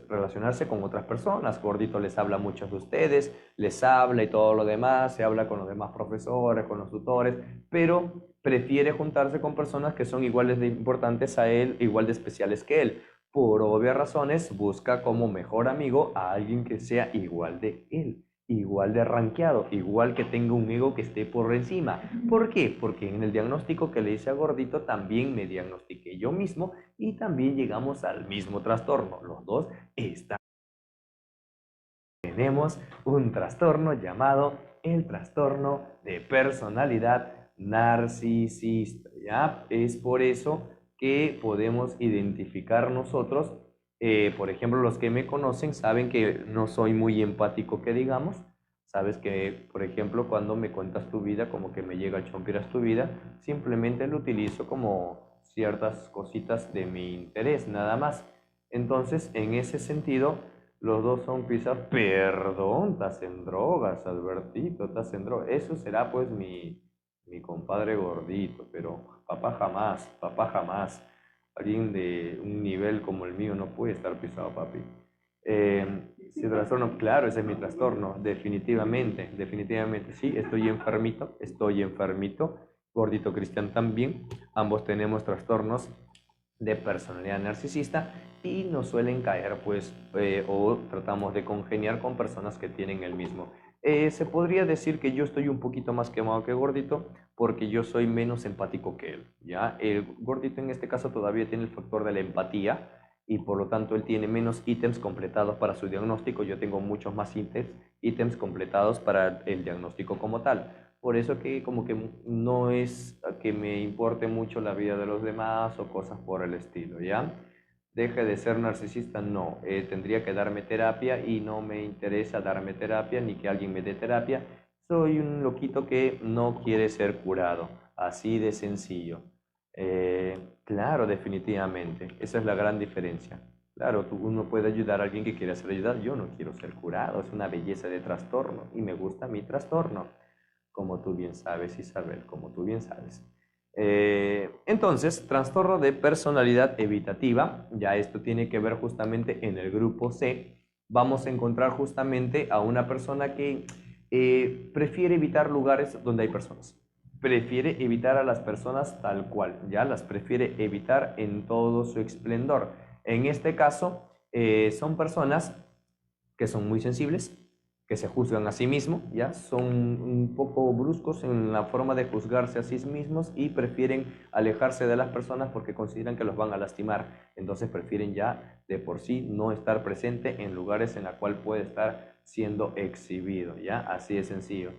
relacionarse con otras personas. Gordito les habla a muchos de ustedes, les habla y todo lo demás, se habla con los demás profesores, con los tutores, pero prefiere juntarse con personas que son iguales de importantes a él, igual de especiales que él. Por obvias razones, busca como mejor amigo a alguien que sea igual de él, igual de rankeado, igual que tenga un ego que esté por encima. ¿Por qué? Porque en el diagnóstico que le hice a Gordito también me diagnostiqué yo mismo y también llegamos al mismo trastorno. Los dos tenemos un trastorno llamado el trastorno de personalidad narcisista, ¿ya? Es por eso que podemos identificar nosotros, por ejemplo, los que me conocen saben que no soy muy empático, que digamos. Sabes que, por ejemplo, cuando me cuentas tu vida, como que me llega el chompiras tu vida, simplemente lo utilizo como ciertas cositas de mi interés, nada más. Entonces, en ese sentido, los dos son quizás, perdón, estás en drogas, Albertito, estás en drogas. Eso será pues mi compadre Gordito, pero papá jamás. Alguien de un nivel como el mío no puede estar pisado, papi. Si trastorno, claro, ese es mi trastorno, definitivamente, definitivamente, sí, estoy enfermito, Gordito Cristian también, ambos tenemos trastornos de personalidad narcisista y nos suelen caer pues o tratamos de congeniar con personas que tienen el mismo. Se podría decir que yo estoy un poquito más quemado que Gordito porque yo soy menos empático que él, ¿ya? El Gordito en este caso todavía tiene el factor de la empatía y por lo tanto él tiene menos ítems completados para su diagnóstico, yo tengo muchos más ítems completados para el diagnóstico como tal. Por eso que como que no es que me importe mucho la vida de los demás o cosas por el estilo, ¿ya? Deje de ser narcisista, no. Tendría que darme terapia y no me interesa darme terapia ni que alguien me dé terapia. Soy un loquito que no quiere ser curado, así de sencillo. Claro, definitivamente. Esa es la gran diferencia. Claro, uno puede ayudar a alguien que quiere ser ayudado. Yo no quiero ser curado, es una belleza de trastorno y me gusta mi trastorno, como tú bien sabes, Isabel, como tú bien sabes. Entonces, trastorno de personalidad evitativa, ya esto tiene que ver justamente en el grupo C. Vamos a encontrar justamente a una persona que prefiere evitar lugares donde hay personas. prefiere evitar a las personas tal cual, ya las prefiere evitar en todo su esplendor. En este caso, son personas que son muy sensibles, que se juzgan a sí mismos, ya son un poco bruscos en la forma de juzgarse a sí mismos y prefieren alejarse de las personas porque consideran que los van a lastimar. Entonces prefieren ya de por sí no estar presente en lugares en la cual puede estar siendo exhibido, ya así de sencillo.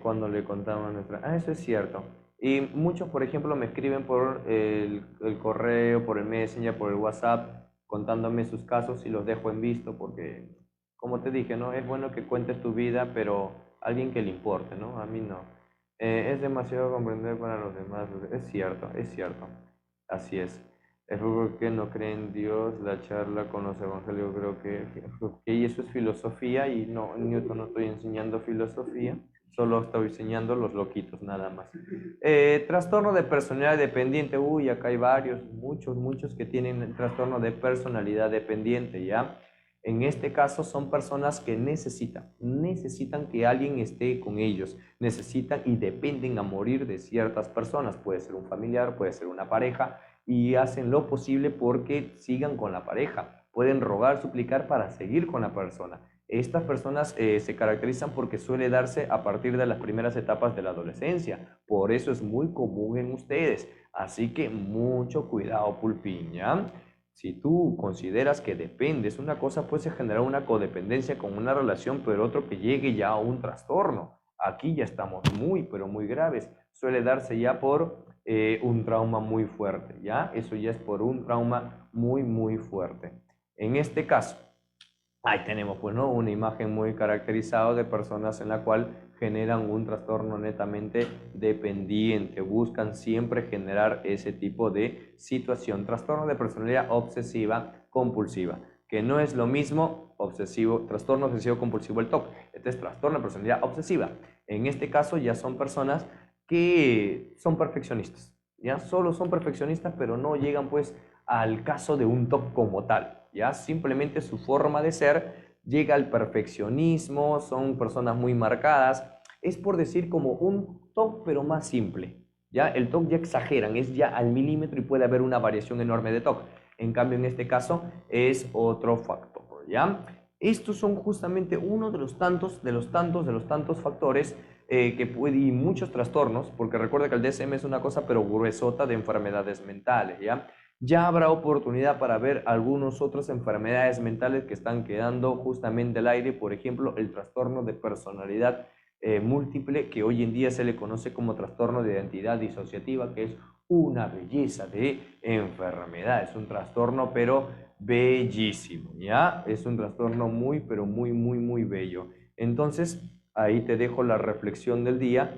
Cuando le contamos a nuestra... Ah, eso es cierto. Y muchos, por ejemplo, me escriben por el correo, por el Messenger, por el WhatsApp, contándome sus casos y los dejo en visto porque, como te dije, ¿no? Es bueno que cuentes tu vida, pero alguien que le importe, ¿no? A mí no. Es demasiado comprender para los demás. Es cierto. Así es. Es porque no creen en Dios, la charla con los evangelios y eso es filosofía y no, en Newton no estoy enseñando filosofía, solo estoy enseñando los loquitos, nada más. Trastorno de personalidad dependiente, uy, acá hay varios, muchos que tienen el trastorno de personalidad dependiente, ¿ya? En este caso son personas que necesitan que alguien esté con ellos, necesitan y dependen a morir de ciertas personas, puede ser un familiar, puede ser una pareja, y hacen lo posible porque sigan con la pareja. Pueden rogar, suplicar para seguir con la persona. Estas personas se caracterizan porque suele darse a partir de las primeras etapas de la adolescencia. Por eso es muy común en ustedes. Así que mucho cuidado, pulpiña. Si tú consideras que dependes, una cosa puede generar una codependencia con una relación, pero otro que llegue ya a un trastorno. Aquí ya estamos muy, pero muy graves. Suele darse ya por un trauma muy fuerte, ¿ya? Eso ya es por un trauma muy, muy fuerte. En este caso, ahí tenemos, pues, ¿no? Una imagen muy caracterizada de personas en la cual generan un trastorno netamente dependiente, buscan siempre generar ese tipo de situación. Trastorno de personalidad obsesiva compulsiva, que no es lo mismo obsesivo, trastorno obsesivo compulsivo el TOC. Este es trastorno de personalidad obsesiva. En este caso ya son personas que son perfeccionistas, ya solo son perfeccionistas, pero no llegan pues al caso de un TOC como tal, ya simplemente su forma de ser llega al perfeccionismo, son personas muy marcadas, es por decir como un TOC pero más simple, ya el TOC ya exageran, es ya al milímetro y puede haber una variación enorme de TOC, en cambio en este caso es otro factor, ya. Estos son justamente uno de los tantos factores que puede, y muchos trastornos, porque recuerda que el DSM es una cosa pero gruesota de enfermedades mentales, ¿ya? Ya habrá oportunidad para ver algunas otras enfermedades mentales que están quedando justamente al aire, por ejemplo, el trastorno de personalidad múltiple, que hoy en día se le conoce como trastorno de identidad disociativa, que es una belleza de enfermedad, es un trastorno pero bellísimo, ¿ya? Es un trastorno muy, pero muy, muy, muy bello. Entonces, ahí te dejo la reflexión del día.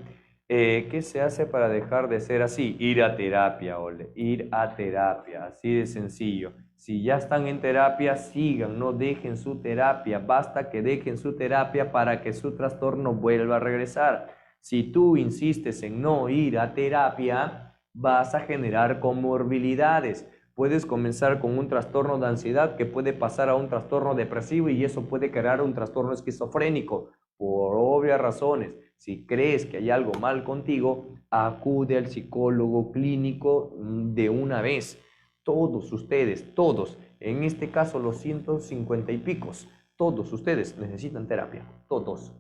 ¿Qué se hace para dejar de ser así? Ir a terapia, Ole, ir a terapia, así de sencillo. Si ya están en terapia, sigan, no dejen su terapia, basta que dejen su terapia para que su trastorno vuelva a regresar. Si tú insistes en no ir a terapia, vas a generar comorbilidades. Puedes comenzar con un trastorno de ansiedad que puede pasar a un trastorno depresivo y eso puede crear un trastorno esquizofrénico por obvias razones. Si crees que hay algo mal contigo, acude al psicólogo clínico de una vez. Todos ustedes, todos, en este caso los 150 y picos, todos ustedes necesitan terapia, todos.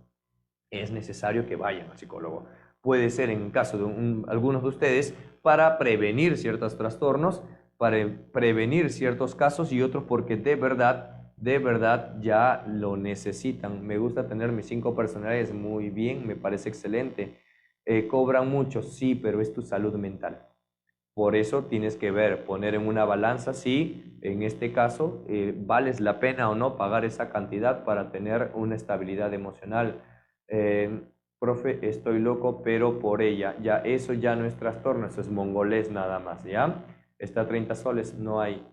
Es necesario que vayan al psicólogo. Puede ser en caso de algunos de ustedes para prevenir ciertos trastornos, para prevenir ciertos casos y otros porque de verdad ya lo necesitan. Me gusta tener mis 5 personalidades muy bien, me parece excelente. Cobran mucho, sí, pero es tu salud mental. Por eso tienes que ver, poner en una balanza si en este caso vales la pena o no pagar esa cantidad para tener una estabilidad emocional. Eh, Profe, estoy loco, pero por ella. Ya, eso ya no es trastorno, eso es mongolés nada más, ¿ya? Está a 30 soles, no hay.